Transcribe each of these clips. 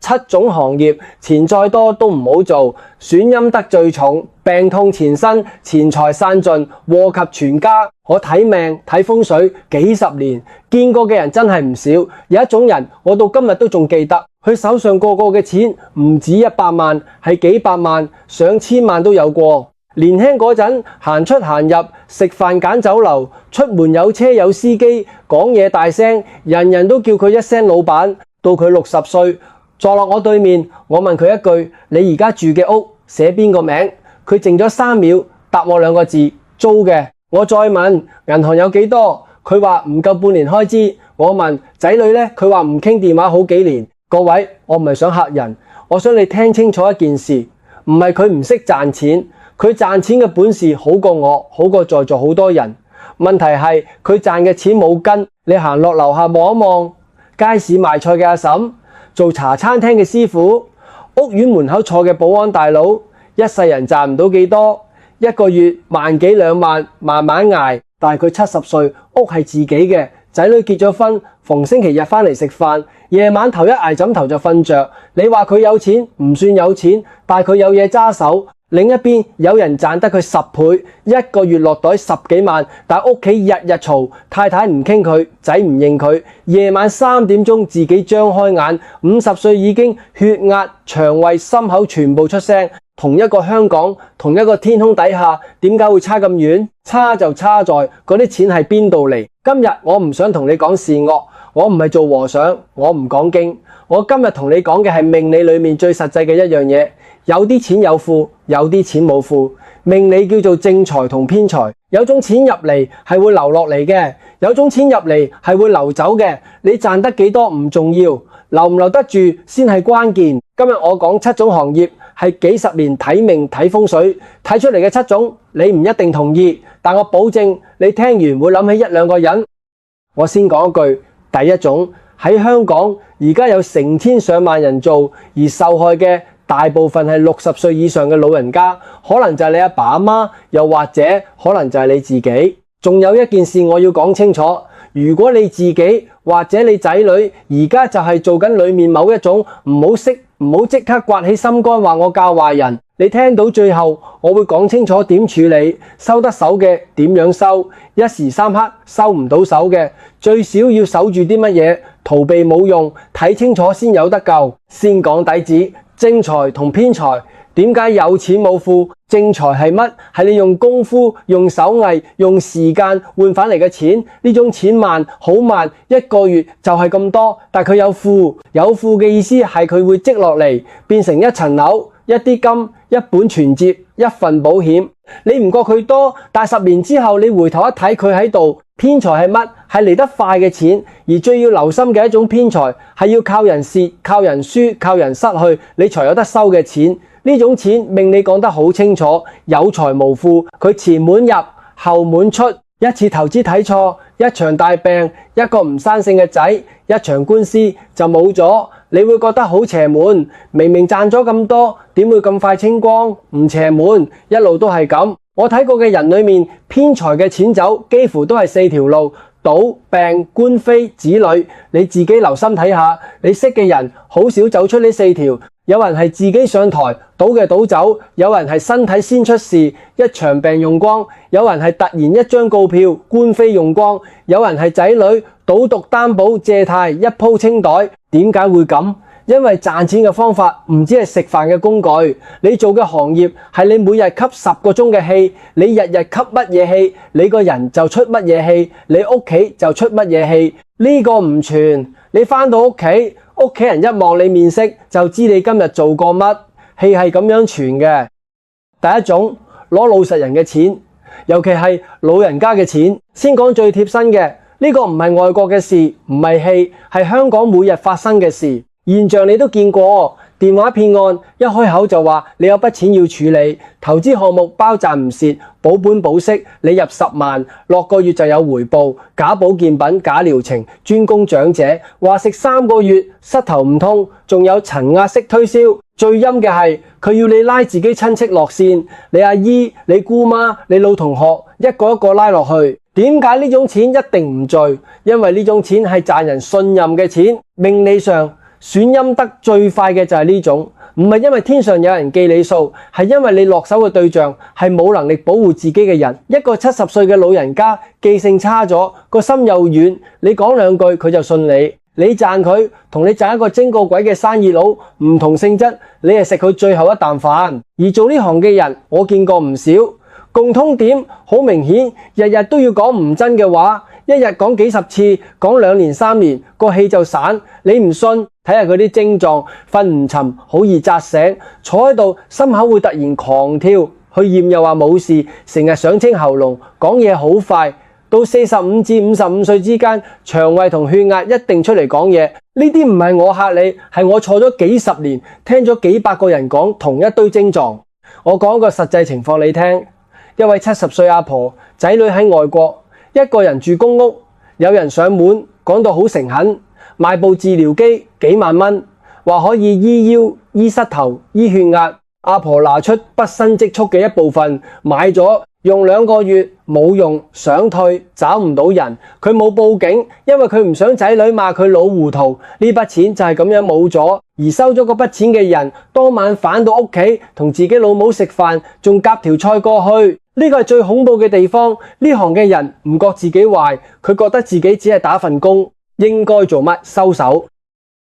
7種行業，錢再多都唔好做，損陰德最重，病痛纏身，錢財散盡，禍及全家。我睇命睇風水幾十年，見過嘅人真係唔少。有一種人我到今日都仲記得，佢手上個嘅錢唔止100萬，係幾百萬、上千萬都有過。年輕嗰陣行出行入，食飯揀酒樓，出門有車有司機，講嘢大聲，人人都叫佢一聲老闆。到佢60歲坐落我對面，我問佢一句：你而家住嘅屋寫邊個名？佢靜咗3秒，答我2個字：租嘅。我再問銀行有幾多？佢話唔夠半年開支。我問仔女呢？佢話唔傾電話好幾年。各位，我唔係想嚇人，我想你聽清楚一件事，唔係佢唔識賺錢。佢賺錢嘅本事好過我，好過在座好多人。問題係佢賺嘅錢冇根。你行落樓下望一望，街市賣菜嘅阿嬸，做茶餐廳嘅師傅，屋苑門口坐嘅保安大佬，一世人賺唔到幾多，一個月萬幾2萬，慢慢捱。但係佢70歲，屋係自己嘅，仔女結咗婚，逢星期日返嚟食飯，夜晚頭一捱枕頭就瞓着。你話佢有錢唔算有錢，但係佢有嘢揸手。另一邊有人賺得佢10倍，一個月落袋10幾萬，但屋企日日嘈，太太唔傾佢，仔唔認佢，夜晚3點鐘自己張開眼，50歲已經血壓、腸胃、心口全部出聲。同一個香港，同一個天空底下，點解會差咁遠？差就差在嗰啲錢係邊度嚟？今日我唔想同你講善惡，我唔係做和尚，我唔講經，我今日同你講嘅係命理裏面最實際嘅一樣嘢。有啲錢有庫，有啲錢冇庫。命理叫做正財同偏財，有種錢入嚟係會流落嚟嘅，有種錢入嚟係會流走嘅。你賺得幾多唔重要，留唔留得住先係關鍵。今日我講7種行業係幾十年睇命睇風水睇出嚟嘅7種，你唔一定同意，但我保證你聽完會諗起1、2個人。我先講一句，第一種喺香港而家有成千上萬人做，而受害嘅大部分係60歲以上嘅老人家，可能就係你阿爸阿媽，又或者可能就係你自己。仲有一件事我要講清楚，如果你自己或者你仔女而家就係做緊裏面某一種，唔好即刻刮起心肝話我教壞人。你聽到最後，我會講清楚點處理，收得手嘅點樣收，一時三刻收唔到手嘅，最少要守住啲乜嘢，逃避冇用，睇清楚先有得救。先講底子，正財同偏財。點解有錢冇庫？正財係乜？係你用功夫、用手藝、用時間換返嚟嘅錢。呢種錢慢，好慢，一個月就係咁多。但佢有庫，有庫嘅意思係佢會積落嚟，變成一層樓、一啲金、一本存摺、一份保險。你唔覺佢多，但10年之後你回頭一睇佢喺度。偏財係乜？係嚟得快嘅錢，而最要留心嘅一種偏財係要靠人蝕、靠人輸、靠人失去，你才有得收嘅錢。呢種錢命理講得好清楚，有財無庫，佢前門入後門出，一次投資睇錯，一場大病，一個唔生性嘅仔，一場官司就冇咗。你會覺得好邪門，明明賺咗咁多，點會咁快清光？唔邪門，一路都係咁。我睇過嘅人裏面，偏財嘅錢走幾乎都係4條路：賭、病、官非、子女。你自己留心睇下，你識嘅人好少走出呢4條。有人係自己上台，賭嘅賭走；有人係身體先出事，一場病用光；有人係突然一張告票，官非用光；有人係仔女賭毒擔保借貸，一鋪清袋。點解會咁？因為賺錢嘅方法唔止係食飯嘅工具，你做嘅行業係你每日吸10個鐘嘅氣，你日日吸乜嘢氣，你個人就出乜嘢氣，你屋企就出乜嘢氣。呢個唔傳，你返到屋企，屋企人一望你面色就知你今日做過乜。氣係咁樣傳嘅。第一種，攞老實人嘅錢，尤其係老人家嘅錢。先講最貼身嘅，呢個唔係外國嘅事，唔係戲，係香港每日發生嘅事。現象你都見過，電話騙案一開口就話你有筆錢要處理，投資項目包賺唔蝕，保本保息，你入10萬，落個月就有回報，假保健品、假療程，專攻長者，話食3個月膝頭唔痛，仲有層壓式推銷。最陰嘅係佢要你拉自己親戚落線，你阿姨、你姑媽、你老同學，一個一個拉落去。點解呢種錢一定唔聚？因為呢種錢係賺人信任嘅錢，命理上損陰德最快嘅就係呢種，唔係因為天上有人記你數，係因為你落手嘅對象係冇能力保護自己嘅人。一個70歲嘅老人家記性差咗，個心又軟，你講兩句佢就信你。你讚佢同你讚一個精過鬼嘅生意佬唔同性質，你係食佢最後一啖飯。而做呢行嘅人，我見過唔少，共通點好明顯，日日都要講唔真嘅話，一日講幾十次，講2年3年，個氣就散。你唔信，睇下佢啲症狀，瞓唔沉，好易扎醒，坐喺度心口會突然狂跳，去驗又話冇事，成日想清喉嚨，講嘢好快。到45至55歲之間，腸胃同血壓一定出嚟講嘢。呢啲唔係我嚇你，係我坐咗幾十年，聽咗幾百個人講同一堆症狀。我講個實際情況你聽，一位70歲阿婆，仔女喺外國，一個人住公屋，有人上門講到好誠懇，買部治療機幾萬蚊，話可以醫腰、醫膝頭、醫血壓。阿婆拿出畢生積蓄嘅一部分買咗。用2個月冇用，想退找唔到人，佢冇報警，因為佢唔想仔女罵佢老糊塗。呢筆錢就係咁樣冇咗，而收咗嗰筆錢嘅人當晚返到屋企同自己老母食飯，仲夾條菜過去。呢個係最恐怖嘅地方。呢行嘅人唔覺自己壞，佢覺得自己只係打份工，應該做乜收手。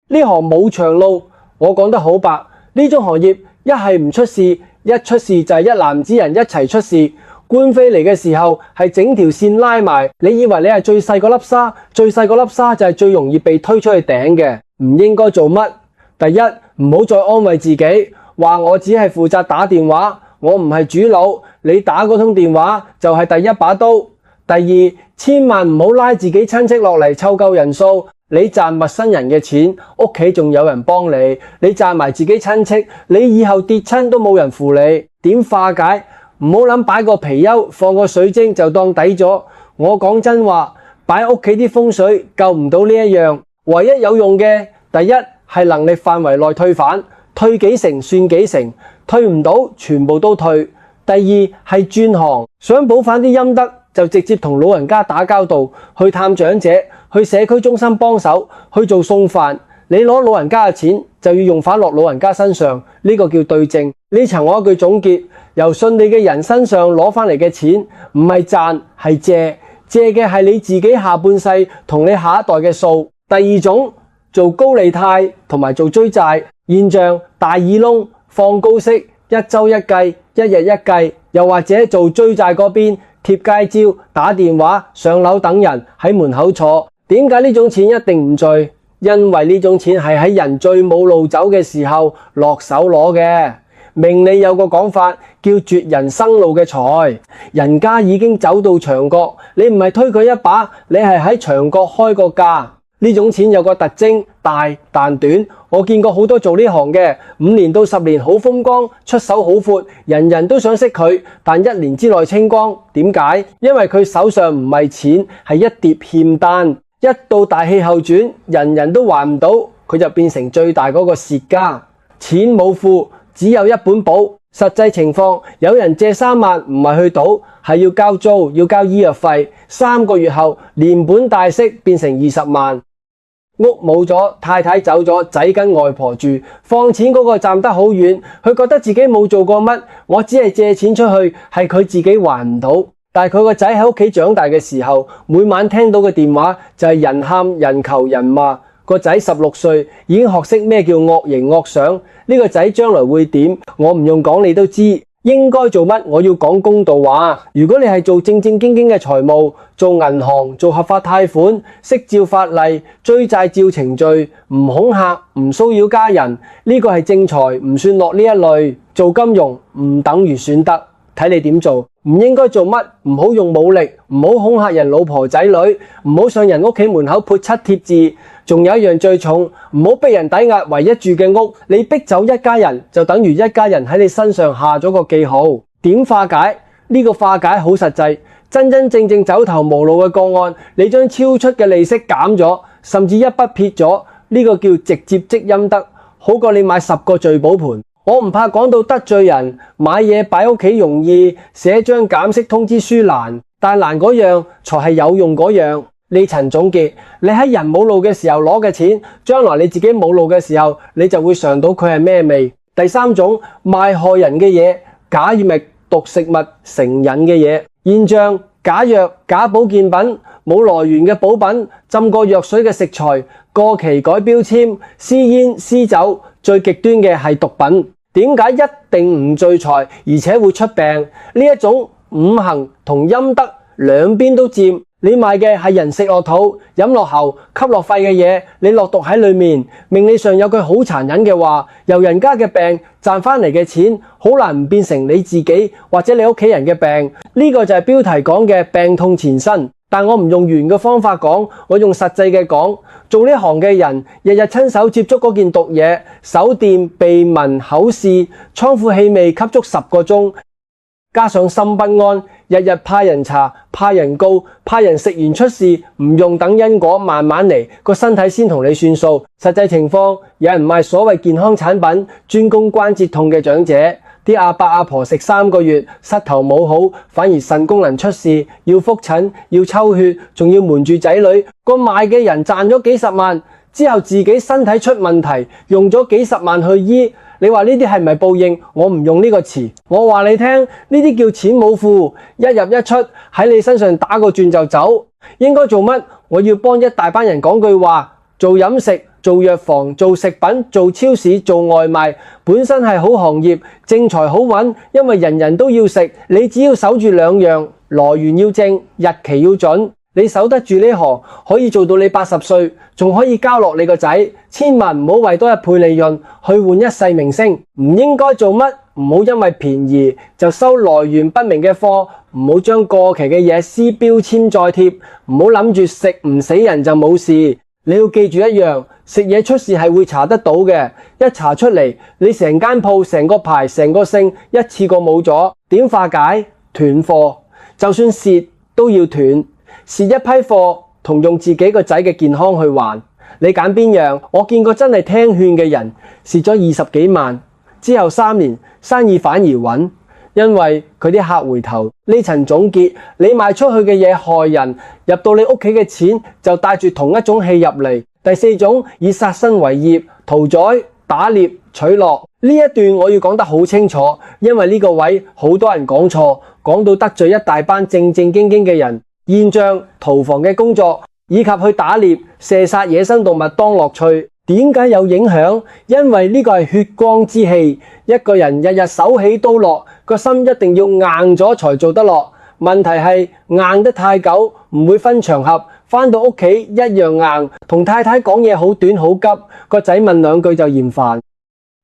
呢行冇長路，我講得好白，呢種行業一係唔出事，一出事就係一籃子人一齊出事。官非嚟嘅時候係整條線拉埋，你以為你係最細嗰粒沙，最細嗰粒沙就係最容易被推出去頂嘅。唔應該做乜？第一，唔好再安慰自己，話我只係負責打電話，我唔係主腦，你打嗰通電話就係第一把刀。第二，千萬唔好拉自己親戚落嚟湊夠人數，你賺陌生人嘅錢，屋企仲有人幫你，你賺埋自己親戚，你以後跌親都冇人扶你，點化解？唔好諗擺個貔貅放個水晶就當抵咗。我講真話，擺屋企啲風水救唔到呢一樣。唯一有用嘅，第一係能力範圍內退返，退幾成算幾成，退唔到全部都退。第二係轉行，想補返啲陰德就直接同老人家打交道，去探長者，去社區中心幫手，去做餸飯。你攞老人家嘅錢就要用返落老人家身上，呢個叫對症。呢層我一句總結，由信你嘅人身上攞返嚟嘅錢唔係賺係借，借嘅係你自己下半世同你下一代嘅數。第二種做高利貸同埋做追債現象，大耳窿放高息，一週一計，一日一計，又或者做追債嗰邊貼街招，打電話上樓等人喺門口坐。點解呢種錢一定唔聚？因為呢種錢係喺人最冇路走嘅時候落手攞嘅。明理有個講法叫絕人生路嘅財，人家已經走到牆角，你唔係推佢一把，你係喺牆角開個價。呢種錢有個特徵，大但短。我見過好多做呢行嘅5年到10年好風光，出手好闊，人人都想識佢，但1年之內清光。點解？因為佢手上唔係錢，係一疊欠單。一到大氣候轉，人人都還唔到，佢就變成最大嗰個蝕家。錢冇庫，只有一本簿。實際情況，有人借3萬唔係去賭，係要交租，要交醫藥費。3個月後連本帶息變成20萬。屋冇咗，太太走咗，仔跟外婆住。放錢嗰個站得好遠，佢覺得自己冇做過乜，我只係借錢出去，係佢自己還唔到。但係佢個仔喺屋企長大嘅時候，每晚聽到嘅電話就係人喊人求人罵。個仔16歲已經學識咩叫惡形惡相。呢個仔將來會點？我唔用講你都知。應該做乜？我要講公道話。如果你係做正正經經嘅財務，做銀行，做合法貸款，識照法例，追債照程序，唔恐嚇，唔騷擾家人，呢個係正財，唔算落呢一類。做金融唔等於損德，睇你點做。唔應該做乜？唔好用武力，唔好恐嚇人老婆仔女，唔好上人屋企門口潑漆貼字。仲有一樣最重，唔好逼人抵押唯一住嘅屋，你逼走一家人，就等於一家人喺你身上下咗個記號。點化解？呢個化解好實際，真真正正走投無路嘅個案，你將超出嘅利息減咗，甚至一筆撇咗，呢個叫直接積陰德，好過你買10個聚寶盤。我唔怕講到得罪人，買嘢擺屋企容易，寫張減息通知書難，但難嗰樣才係有用嗰樣。呢層總結，你喺人冇路嘅時候攞嘅錢，將來你自己冇路嘅時候，你就會嘗到佢係咩味。第三種，賣害人嘅嘢，假藥物、毒食物、成癮嘅嘢，現象假藥、假保健品、冇來源嘅補品、浸過藥水嘅食材、過期改標籤、私煙私酒，最極端嘅係毒品。點解一定唔聚財而且會出病？呢一種五行同陰德兩邊都佔。你賣嘅係人食落肚、飲落喉、吸落肺嘅嘢，你落毒喺裏面。命理上有句好殘忍嘅話，由人家嘅病賺翻嚟嘅錢，好難唔變成你自己或者你屋企人嘅病。呢個就係標題講嘅病痛纏身。但我唔用玄嘅方法講，我用實際嘅講。做呢行嘅人，日日親手接觸嗰件毒嘢，手掂、鼻聞、口試，倉庫氣味吸足10個鐘，加上心不安，日日怕人查、怕人告、怕人食完出事，唔用等因果，慢慢嚟，個身體先同你算數。實際情況，有人賣所謂健康產品，專攻關節痛嘅長者，啲阿伯阿婆食3個月，膝頭冇好，反而腎功能出事，要覆診，要抽血，仲要瞞住仔女。個賣嘅人賺咗幾十萬，之後自己身體出問題，用咗幾十萬去醫。你話呢啲係咪報應？我唔用呢個詞，我話你聽，呢啲叫錢冇庫，一入一出，喺你身上打個轉就走。應該做乜？我要幫一大班人講句話，做飲食、做藥房、做食品、做超市、做外賣，本身係好行業，正財好穩，因為人人都要食。你只要守住2樣，來源要正，日期要準。你守得住呢行，可以做到你80歲，仲可以交落你個仔。千萬唔好為多1倍利潤去換一世名聲。唔應該做乜？唔好因為便宜就收來源不明嘅貨，唔好將過期嘅嘢撕標籤再貼，唔好諗住食唔死人就冇事。你要記住一樣，食嘢出事係會查得到嘅，一查出嚟，你成間鋪、成個牌、成個姓一次過冇咗，點化解？斷貨，就算蝕都要斷。蝕一批貨同用自己個仔嘅健康去還，你揀邊樣？我見過真係聽勸嘅人蝕咗20幾萬，之後3年生意反而穩，因為佢啲客回頭。呢層總結，你賣出去嘅嘢害人，入到你屋企嘅錢就帶住同一種氣入嚟。第4種，以殺身為業，屠宰、打獵、取樂。呢一段我要講得好清楚，因為呢個位好多人講錯，講到得罪一大班正正經經嘅人。現象、屠房嘅工作，以及去打獵、射殺野生動物當樂趣，點解有影響？因為呢個係血光之氣，一個人日日手起刀落，個心一定要硬咗才做得落。問題係硬得太久，唔會分場合，返到屋企一樣硬，同太太講嘢好短好急，個仔問2句就嫌煩，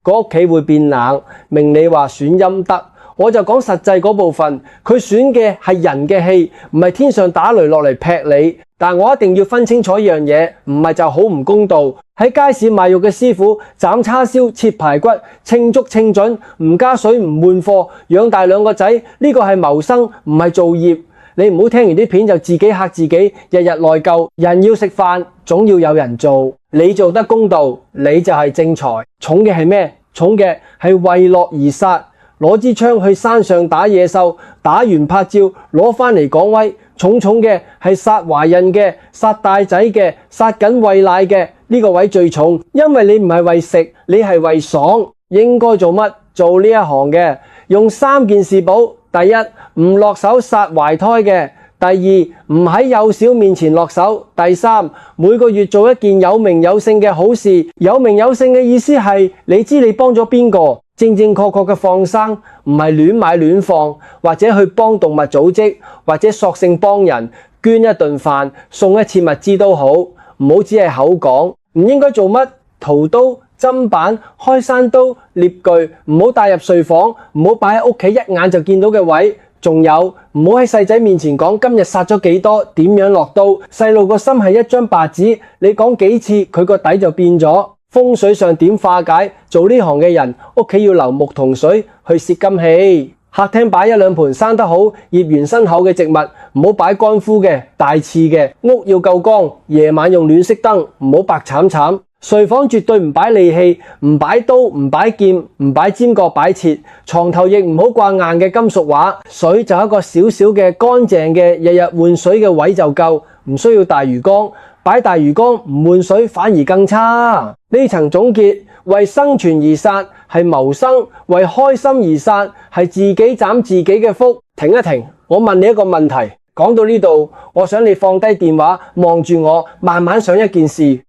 個屋企會變冷。明理話選陰德。我就講實際嗰部分，佢選嘅係人嘅氣，唔係天上打雷落嚟劈你。但我一定要分清楚一樣嘢，唔係就好唔公道。喺街市賣肉嘅師傅斬叉燒、切排骨，稱足稱準，唔加水唔換貨，養大2個仔，呢個係謀生，唔係造業。你唔好聽完啲片就自己嚇自己，日日內疚。人要食飯，總要有人做。你做得公道，你就係正財。重嘅係咩？重嘅係為樂而殺。攞支槍去山上打野獸，打完拍照攞返嚟講威。重嘅係殺懷孕嘅、殺大仔嘅、殺緊餵奶嘅，呢個位最重，因為你唔係為食，你係為爽。應該做乜？做呢一行嘅，用3件事補：第一，唔落手殺懷胎嘅；第二，唔喺幼小面前落手；第三，每個月做一件有名有姓嘅好事。有名有姓嘅意思係你知你幫咗邊個。正正確確嘅放生，唔係亂買亂放，或者去幫動物組織，或者索性幫人捐一頓飯、送一次物資都好，唔好只係口講。唔應該做乜？屠刀、砧板、開山刀、獵具，唔好帶入睡房，唔好擺喺屋企一眼就見到嘅位。仲有，唔好喺細仔面前講今日殺咗幾多，點樣落刀。細路個心係一張白紙，你講幾次佢個底就變咗。風水上點化解？做呢行嘅人，屋企要留木同水去泄金氣。客廳擺1-2盆生得好、葉緣深厚嘅植物，唔好擺乾枯嘅、大刺嘅。屋要夠光，夜晚用暖色燈，唔好白慘慘。睡房絕對唔擺利器，唔擺刀，唔擺劍，唔擺尖角擺設。床頭亦唔好掛硬嘅金屬畫。水就一個小小嘅乾淨嘅日日換水嘅位就夠，唔需要大魚缸，擺大魚缸唔換水反而更差。呢層總結，為生存而殺係謀生，為開心而殺係自己斬自己嘅福。停一停，我問你一個問題，講到呢度，我想你放低電話，望住我，慢慢想一件事。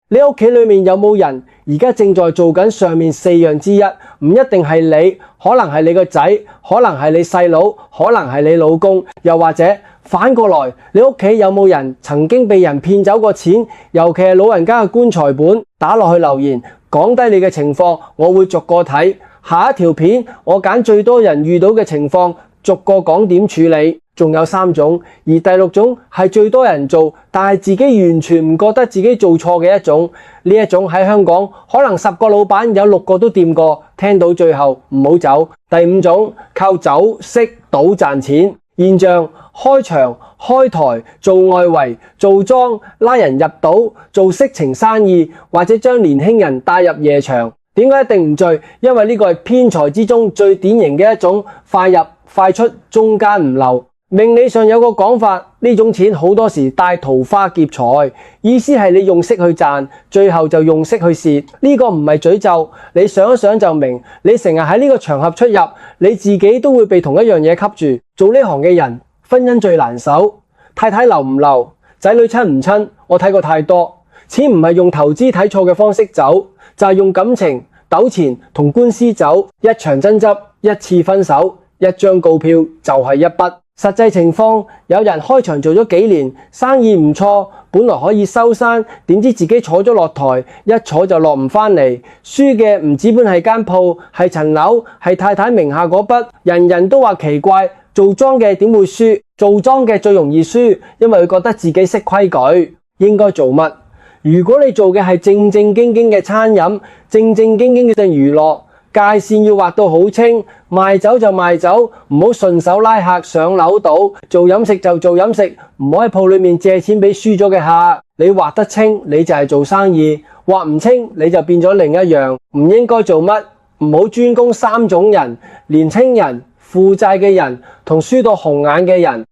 你屋企裏面有冇人而家正在做緊上面4樣之一？唔一定係你，可能係你個仔，可能係你細佬，可能係你老公，又或者反過來，你屋企有冇人曾經被人騙走過錢？尤其係老人家嘅棺材本，打落去留言，講低你嘅情況，我會逐個睇。下一條片我揀最多人遇到嘅情況，逐個講點處理。仲有3種，而第6種係最多人做，但係自己完全唔覺得自己做錯嘅一種。呢一種喺香港可能10個老闆有6個都掂過，聽到最後唔好走。第5種，靠酒色賭賺錢現象，開場開台做外圍做莊拉人入賭做色情生意，或者將年輕人帶入夜場。點解一定唔罪？因為呢個係騙財之中最典型嘅一種，快入快出，中間唔留。命理上有個講法，呢種錢好多時帶桃花劫財，意思係你用色去賺，最後就用色去蝕。呢個唔係詛咒，你想一想就明。你成日喺呢個場合出入，你自己都會被同一樣嘢吸住。做呢行嘅人，婚姻最難守，太太留唔留，仔女親唔親，我睇過太多。錢唔係用投資睇錯嘅方式走，就係用感情、糾纏同官司走。一場爭執，一次分手，一張告票就係一筆。實際情況，有人開場做咗幾年，生意唔錯，本來可以收山，點知自己坐咗落台，一坐就落唔返嚟。輸嘅唔止本係間鋪，係層樓，係太太名下嗰筆。人人都話奇怪，做莊嘅點會輸？做莊嘅最容易輸，因為佢覺得自己識規矩，應該做乜？如果你做嘅係正正經經嘅餐飲，正正經經嘅娛樂，界線要畫到好清，賣酒就賣酒，唔好順手拉客上樓賭，做飲食就做飲食，唔好喺鋪裏面借錢俾輸咗嘅客。你畫得清，你就係做生意；畫唔清，你就變咗另一樣。唔應該做乜？唔好專攻3種人：年青人、負債嘅人同輸到紅眼嘅人。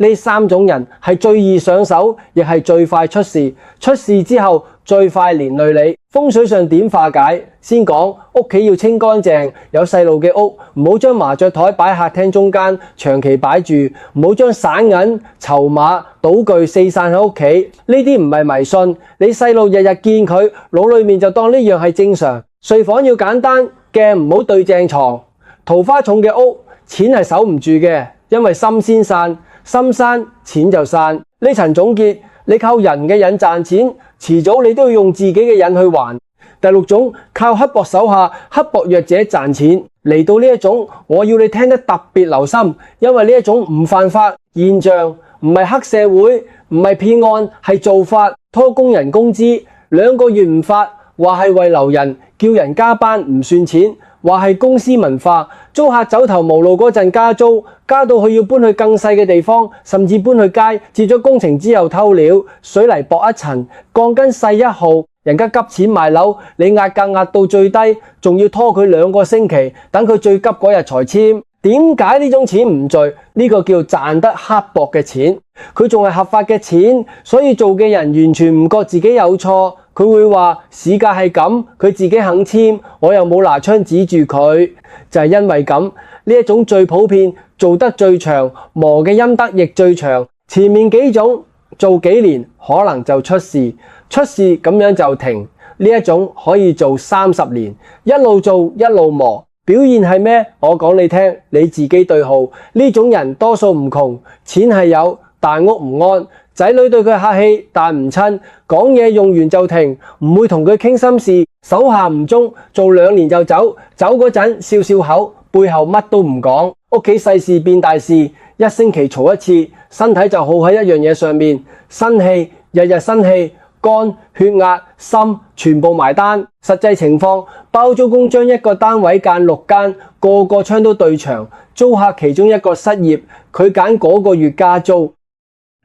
呢3種人係最易上手，亦係最快出事。出事之後最快連累你。風水上點化解？先講屋企要清乾淨，有細路嘅屋唔好將麻雀台擺喺客廳中間長期擺住，唔好將散銀、籌碼、賭具四散喺屋企。呢啲唔係迷信，你細路日日見佢，腦裏面就當呢樣係正常。睡房要簡單，鏡唔好對正床。桃花重嘅屋，錢係守唔住嘅，因為心先散，心散錢就散。呢層總結，你靠人嘅癮賺錢，遲早你都要用自己嘅癮去還。第6種，靠刻薄手下、刻薄弱者賺錢。嚟到呢一種，我要你聽得特別留心，因為呢一種唔犯法現象，唔係黑社會，唔係騙案，係做法。拖工人工資2個月唔發，話係為留人，叫人加班唔算錢，話係公司文化。租客走投無路嗰陣加租，加到佢要搬去更細嘅地方，甚至搬去街。接咗工程之後偷料，水泥薄1層，鋼筋細1號。人家急錢賣樓，你壓價壓到最低，仲要拖佢2個星期，等佢最急嗰日才簽。點解呢種錢唔罪？呢個叫賺得刻薄嘅錢，佢仲係合法嘅錢，所以做嘅人完全唔覺自己有錯。佢會話市價係咁，佢自己肯簽，我又冇拿槍指住佢。就係因為咁，呢一種最普遍，做得最長，磨嘅陰德亦最長。前面幾種做幾年可能就出事，出事咁樣就停。呢一種可以做30年，一路做一路磨。表現係咩？我講你聽，你自己對號。呢種人多數唔窮，錢係有，但屋唔安。仔女對佢客氣，但唔親。講嘢用完就停，唔會同佢傾心事。手下唔忠，做2年就走。走嗰陣笑笑口，背後乜都唔講。屋企細事變大事，1星期嘈1次，身體就耗喺一樣嘢上面。生氣，日日生氣，肝、血壓、心全部埋單。實際情況，包租公將1個單位間6間，個個窗都對牆。租客其中1個失業，佢揀嗰個月加租。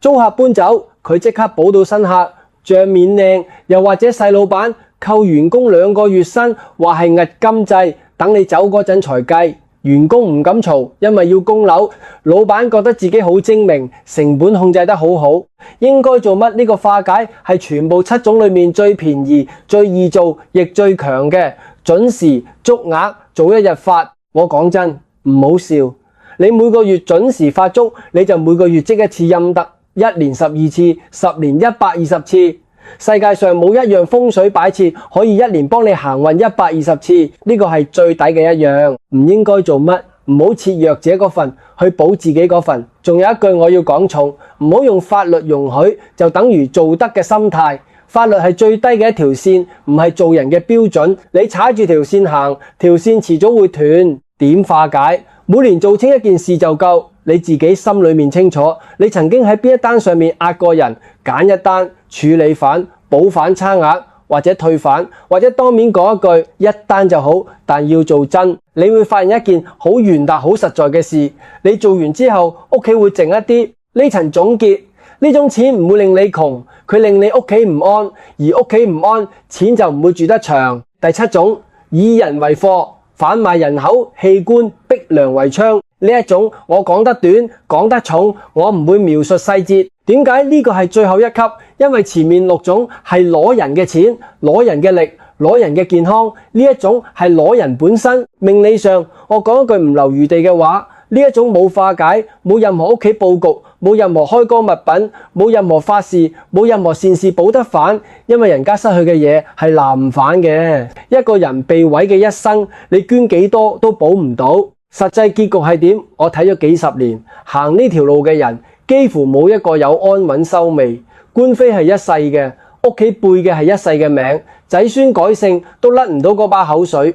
租客搬走，佢即刻補到新客，帳面靚。又或者細老闆扣員工2個月薪，話係押金制，等你走嗰陣才計。員工唔敢嘈，因為要供樓，老闆覺得自己好精明，成本控制得好好。應該做乜？呢個化解係全部7種裡面最便宜、最易做，亦最強嘅。準時足額早1日發。我講真，唔好笑。你每個月準時發足，你就每個月積1次陰德，1年12次，10年120次。世界上冇一樣風水擺設可以1年幫你行運120次，呢個係最抵嘅一樣。唔應該做乜？唔好切弱者嗰份去補自己嗰份。仲有一句我要講重，唔好用法律容許就等於做得嘅心態。法律係最低嘅一條線，唔係做人嘅標準。你踩住條線行，條線遲早會斷。點化解？每年做清一件事就夠。你自己心裡面清楚，你曾經喺邊一單上面壓過人，揀一單處理返、補返差額，或者退返，或者當面講一句一單就好，但要做真。你會發現一件好圓達、好實在嘅事。你做完之後，屋企會靜一啲。呢層總結，呢種錢唔會令你窮，佢令你屋企唔安，而屋企唔安，錢就唔會住得長。第7種，以人為貨，販賣人口、器官、逼良為娼。呢一種我講得短，講得重，我唔會描述細節。點解呢個係最後一級？因為前面6種係攞人嘅錢、攞人嘅力、攞人嘅健康，呢一種係攞人本身。命理上，我講一句唔留餘地嘅話，呢一種冇化解，冇任何屋企佈局，冇任何開光物品，冇任何法事，冇任何善事補得返，因為人家失去嘅嘢係拿唔返嘅。一個人被毀嘅一生，你捐幾多都補唔到。實際結局係點？我睇咗幾十年，行呢條路嘅人幾乎冇一個有安穩收尾。官非係一世嘅，屋企背嘅係一世嘅名，仔孫改姓都甩唔到嗰把口水。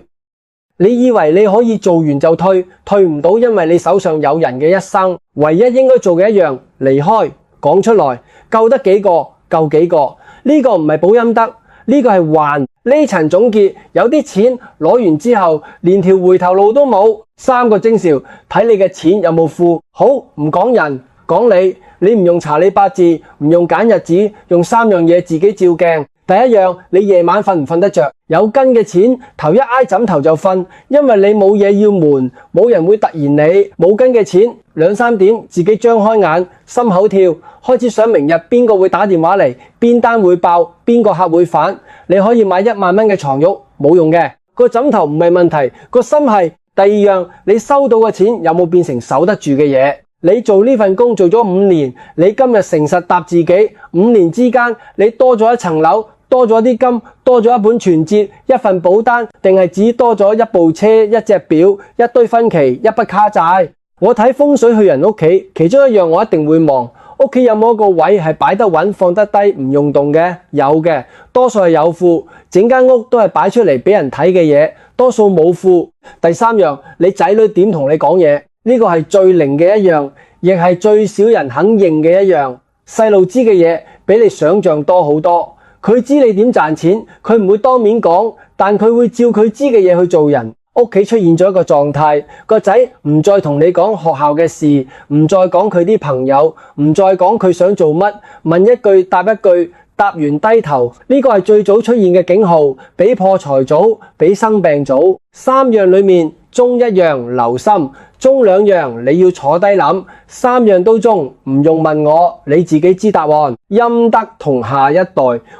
你以為你可以做完就退，退唔到，因為你手上有人嘅一生。唯一應該做嘅一樣，離開，講出來，救得幾個救幾個。呢個唔係補陰德，呢個係還。呢層總結，有啲錢攞完之後，連條回頭路都冇。3個徵兆，睇你嘅錢有冇富。好，唔講人，講你。你唔用查你八字，唔用揀日子，用3樣嘢自己照鏡。第一樣，你夜晚瞓唔瞓得着？有根嘅錢，頭一挨枕頭就瞓，因為你冇嘢要瞞，冇人會突然你。冇根嘅錢，2、3點自己張開眼，心口跳，開始想明日邊個會打電話嚟，邊單會爆，邊個客會反。你可以買1萬蚊嘅床褥，冇用嘅。個枕頭唔係問題，個心係。第二樣，你收到嘅錢有冇變成守得住嘅嘢？你做呢份工做咗5年，你今日誠實答自己，5年之間你多咗1層樓，多咗啲金，多咗一本存摺，一份保單，定係只多咗1部車、1隻錶、一堆分期、一筆卡債？我睇風水去人屋企，其中一樣我一定會望，屋企有冇一個位係擺得穩、放得低、唔用動嘅？有嘅，多數係有庫，整間屋都係擺出嚟俾人睇嘅嘢，多數冇庫。第3樣，你仔女點同你講嘢？呢個係最靈嘅一樣，亦係最少人肯認嘅一樣。細路知嘅嘢比你想象多好多，佢知你點賺錢，佢唔會當面講，但佢會照佢知嘅嘢去做人。屋企出現咗一個狀態，個仔唔再同你講學校嘅事，唔再講佢啲朋友，唔再講佢想做乜，問一句答一句，答完低頭。呢個係最早出現嘅警號，比破財早，比生病早。3樣裡面中1樣留心，中2樣你要坐低諗，3樣都中，唔用問我，你自己知答案。陰德同下一代，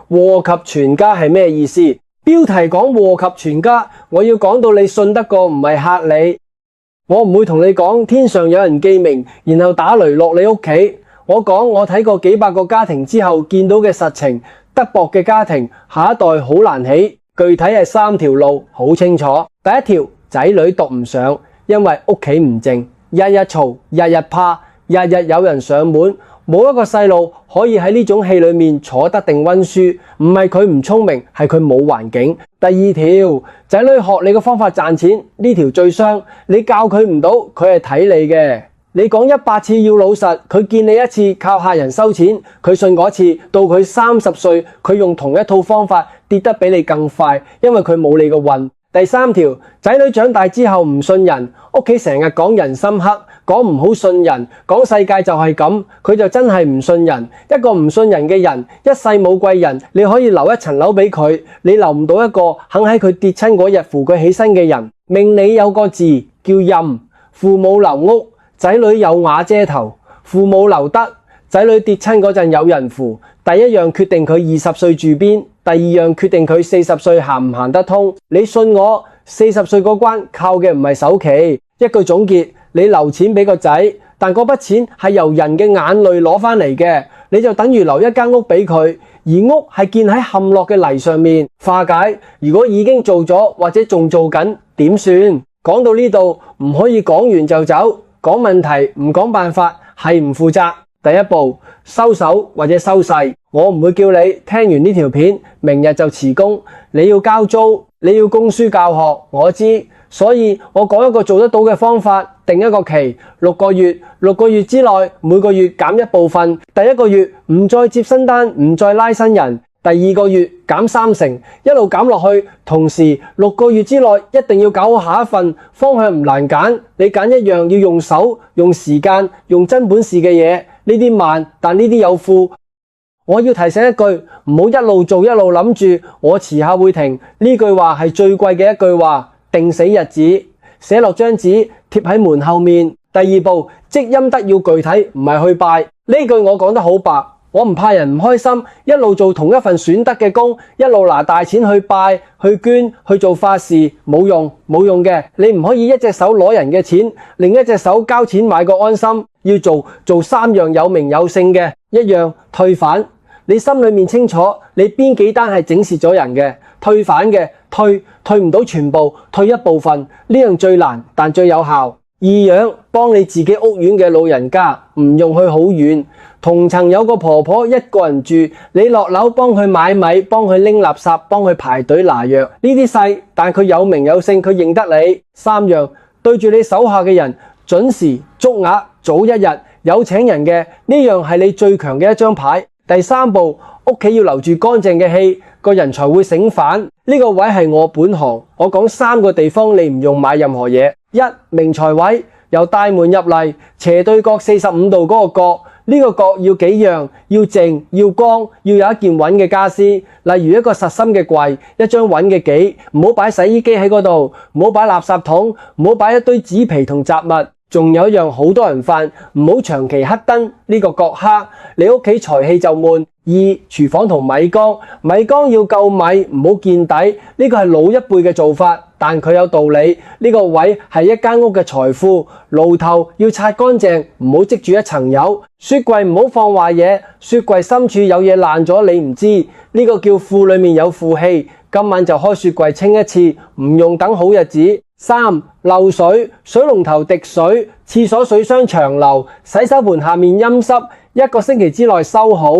禍及全家係咩意思？標題講禍及全家，我要講到你信得過，唔係嚇你。我唔會同你講天上有人記名，然後打雷落你屋企。我講我睇過幾百個家庭之後見到嘅實情，德薄嘅家庭下一代好難起。具體係3條路，好清楚。第一條，仔女讀唔上，因為屋企唔靜，日日嘈，日日怕，日日有人上門。冇一個細路可以喺呢種戲裏面坐得定溫書，唔係佢唔聰明，係佢冇環境。第2條，仔女學你嘅方法賺錢，呢條最傷。你教佢唔到，佢係睇你嘅。你講100次要老實，佢見你一次靠客人收錢，佢信嗰次。到佢30歲，佢用同一套方法跌得比你更快，因為佢冇你嘅運。第3條，仔女長大之後唔信人，屋企成日講人心黑，講唔好信人，講世界就係咁，佢就真係唔信人。一個唔信人嘅人，一世冇貴人。你可以留1層樓俾佢，你留唔到一個肯喺佢跌親嗰日扶佢起身嘅人。命理有個字叫蔭，父母留屋，仔女有瓦遮頭；父母留德，仔女跌親嗰陣有人扶。第一樣決定佢20歲住邊，第二樣決定佢40歲行唔行得通。你信我，40歲嗰關靠嘅唔係首期。一句總結，你留錢俾個仔，但嗰筆錢係由人嘅眼淚攞返嚟嘅，你就等於留一間屋俾佢，而屋係建喺陷落嘅泥上面。化解，如果已經做咗或者仲做緊，點算？講到呢度唔可以講完就走，講問題唔講辦法係唔負責。第一步，收手或者收勢。我唔會叫你聽完呢條片明日就辭工，你要交租，你要供書教學，我知，所以我講一個做得到嘅方法，定一個期，6個月，6個月之內每個月減一部分。第一個月唔再接新單，唔再拉新人，第二個月減30%，一路減落去。同時6個月之內一定要搞好下一份，方向唔難揀，你揀一樣要用手、用時間、用真本事嘅嘢。呢啲慢，但呢啲有付。我要提醒一句，唔好一路做一路諗住我遲下會停。呢句話係最貴嘅一句話，定死日子，寫落張紙貼喺門後面。第二步，積陰德要具體，唔係去拜。呢句我講得好白，我唔怕人唔開心，一路做同一份損德嘅工，一路拿大錢去拜、去捐、去做法事，冇用，冇用嘅。你唔可以一隻手攞人嘅錢，另一隻手交錢買個安心。要做3樣有名有姓嘅。一樣，退返。你心裏面清楚，你邊幾單係整蝕咗人嘅，退返嘅，退唔到全部，退一部分，呢樣最難但最有效。二樣，幫你自己屋苑嘅老人家，唔用去好遠，同層有個婆婆一個人住，你落樓幫佢買米，幫佢拎垃圾，幫佢排隊拿藥，呢啲細，但佢有名有姓，佢認得你。三樣，對住你手下嘅人，準時足額，早一日，有請人嘅，呢樣係你最強嘅一張牌。第三步，屋企要留住乾淨嘅氣，個人才會醒返。呢個位係我本行，我講3個地方你唔用買任何嘢。一，明財位，由大門入嚟，斜對角45度嗰個角，呢個角要幾樣，要靜，要光，要有一件穩嘅家私，例如一個實心嘅櫃，一張穩嘅幾，唔好擺洗衣機喺嗰度，唔好擺垃圾桶，唔好擺一堆紙皮同雜物。仲有一樣好多人犯，唔好長期黑燈，呢個角黑，你屋企財氣就悶。二，廚房同米缸，米缸要夠米，唔好見底，呢個係老一輩嘅做法，但佢有道理。呢個位係一間屋嘅財富，爐頭要擦乾淨，唔好積住一層油。雪櫃唔好放壞嘢，雪櫃深處有嘢爛咗你唔知，呢個叫庫裏面有負氣。今晚就開雪櫃清一次，唔用等好日子。三，漏水，水龍頭滴水，廁所水箱長流，洗手盆下面陰濕，1個星期之內修好。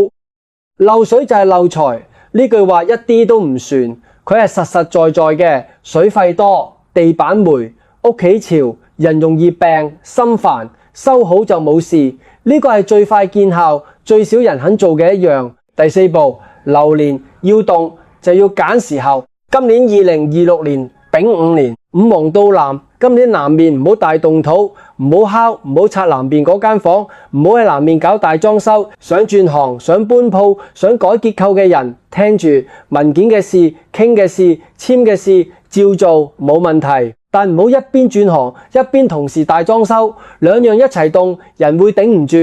漏水就係漏財，呢句話一啲都唔旋，佢係實實在在嘅。水費多，地板霉，屋企潮，人容易病，心煩，修好就冇事。呢個係最快見效，最少人肯做嘅一樣。第四步，流年要動就要揀時候。今年2026年丙午年，5黃到南，今年南面唔好大動土，唔好敲，唔好拆南邊嗰間房，唔好喺南面搞大裝修。想轉行、想搬鋪、想改結構嘅人，聽住文件嘅事、傾嘅事、簽嘅事，照做冇問題。但唔好一邊轉行一邊同時大裝修，兩樣一齊動，人會頂唔住。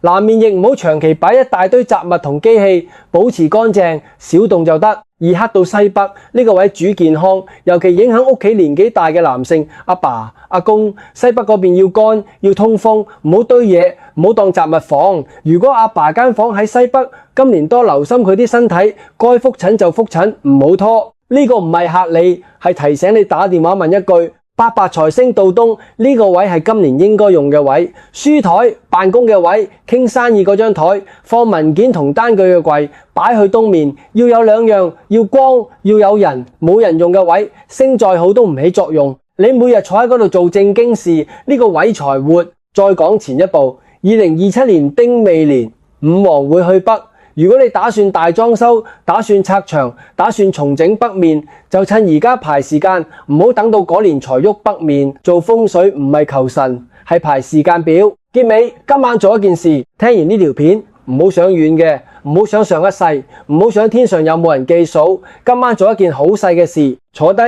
南面亦唔好長期擺一大堆雜物同機器，保持乾淨，少動就得。而黑到西北呢個位主健康，尤其影響屋企年紀大嘅男性，阿爸、阿公，西北嗰邊要乾，要通風，唔好堆嘢，唔好當雜物房。如果阿爸間房喺西北，今年多留心佢啲身體，該覆診就覆診，唔好拖。呢個唔係嚇你，係提醒你打電話問一句。八白財星到東，呢個位係今年應該用嘅位。書台、辦公嘅位，傾生意嗰張台，放文件同單據嘅櫃，擺去東面。要有兩樣，要光，要有人。冇人用嘅位，星再好都唔起作用。你每日坐喺嗰度做正經事，呢個位才活。再講前一步，2027年丁未年，5黃會去北。如果你打算大裝修，打算拆牆，打算重整北面，就趁而家排時間，唔好等到嗰年才喐北面。做風水唔係求神，係排時間表。結尾今晚做一件事，聽完呢條片唔好想遠嘅，唔好想上一世，唔好想天上有冇人記數。今晚做一件好細嘅事，坐低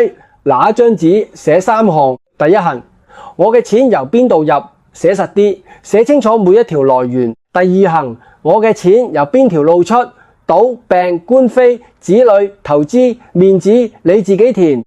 拿一張紙寫3項。第一行，我嘅錢由邊度入，寫實啲，寫清楚每一條來源。第二行，我嘅錢由邊條路出，賭、病、官非、子女、投資、面子，你自己填。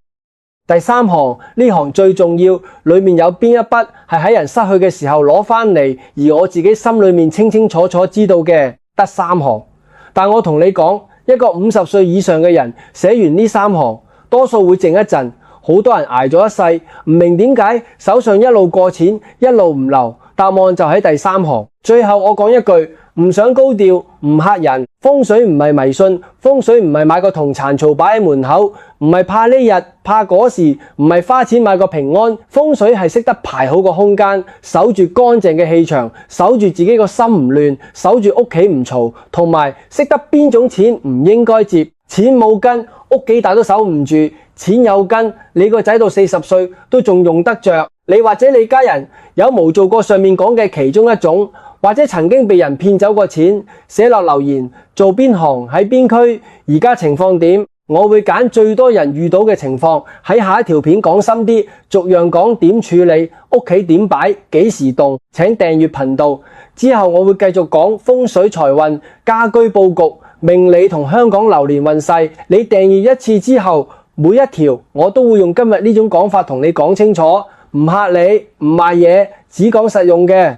第三行，呢行最重要，裏面有邊一筆係喺人失去嘅時候攞返嚟，而我自己心裏面清清楚楚知道嘅，得三行。但我同你講，一個50歲以上嘅人寫完呢三行，多數會靜一陣。好多人捱咗一世，唔明點解手上一路過錢，一路唔留。答案就喺第三行。最後我講一句，唔想高調，唔嚇人。風水唔係迷信，風水唔係買個銅殘槽擺喺門口，唔係怕呢日怕嗰時，唔係花錢買個平安。風水係識得排好個空間，守住乾淨嘅氣場，守住自己個心唔亂，守住屋企唔嘈，同埋識得邊種錢唔應該接。錢冇根，屋幾大都守唔住；錢有根，你個仔到40歲都仲用得着。你或者你家人有冇做過上面講嘅其中一種，或者曾經被人騙走過錢，寫落留言，做邊行喺邊區，而家情況點？我會揀最多人遇到嘅情況，喺下一條片講深啲，逐樣講點處理，屋企點擺，幾時動。請訂閱頻道。之後我會繼續講風水財運、家居佈局、命理同香港流年運勢。你訂閱一次之後，每一條我都會用今日呢種講法同你講清楚，唔嚇你，唔賣嘢，只講實用嘅。